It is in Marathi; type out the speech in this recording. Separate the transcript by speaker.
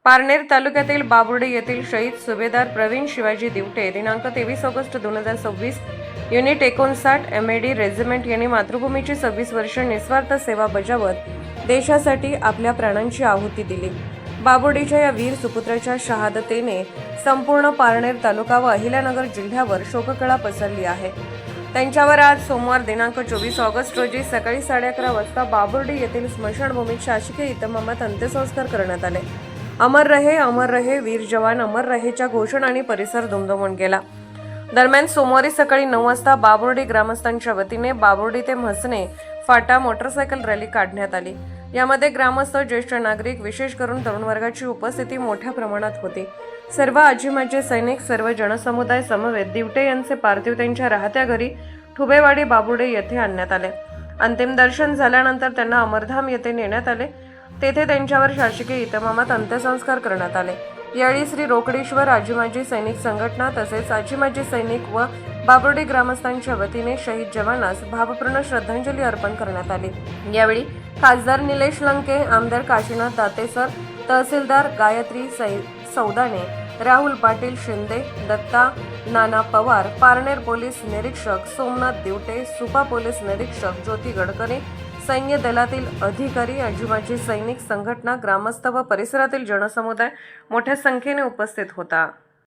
Speaker 1: पारनेर तालुक्यातील बाबुर्डी येथील शहीद सुभेदार प्रवीण शिवाजी दिवटे दिनांक 23 ऑगस्ट 2026 युनिट 59 एमएडी रेजिमेंट यांनी मातृभूमीची 26 वर्ष निस्वार्थ सेवा बजावत देशासाठी आपल्या प्राणांची आहुती दिली। बाबुर्डीच्या या वीर सुपुत्राच्या शहादतीने संपूर्ण पारनेर तालुका व अहिल्यानगर जिल्ह्यावर शोककळा पसरली आहे। त्यांच्यावर आज सोमवार दिनांक 24 ऑगस्ट रोजी सकाळी 11:30 वाजता बाबुर्डी येथील स्मशानभूमीत शासकीय इतमामात अंत्यसंस्कार करण्यात आले। अमर रहे वीर जवान अमर रहेच्या घोषणांनी परिसर दुमदुमून गेला। दरम्यान सोमवारी सकाळी 9 वाजता बाबुर्डी ग्रामस्थांच्या वतीने बाबुर्डी ते म्हसने फाटा मोटरसायकल रॅली काढण्यात आली। यामध्ये ग्रामस्थ, ज्येष्ठ नागरिक, विशेष करून तरुण वर्गाची उपस्थिती मोठ्या प्रमाणात होती। सर्व आजी-माजी सैनिक, सर्व जनसमुदाय समवेत दिवटे यांचे पार्थिव त्यांच्या राहत्या घरी ठुबेवाडी बाबुर्डी येथे आणण्यात आले। अंतिम दर्शन झाल्यानंतर त्यांना अमरधाम येथे नेण्यात आले। तेथे त्यांच्यावर शासकीय इतमामात अंत्यसंस्कार करण्यात आले। यावेळी श्री रोकडेश्वर आजी-माजी सैनिक संघटना तसेच आजी-माजी सैनिक व बाबुर्डी ग्रामस्थांच्या वतीने शहीद जवानास भावपूर्ण श्रद्धांजली अर्पण करण्यात आली। यावेळी खासदार निलेश लंके, आमदार काशीनाथ दातेसर, तहसीलदार गायत्री सौदाने, राहुल पाटील शिंदे, दत्ता नाना पवार, पारनेर पोलीस निरीक्षक सोमनाथ दिवटे, सुपा पोलीस निरीक्षक ज्योती गडकरी, सैन्य दलातील अधिकारी, आजी-माजी सैनिक संघटना, ग्रामस्थ व परिसरातील जनसमुदाय मोठ्या संख्येने उपस्थित होता।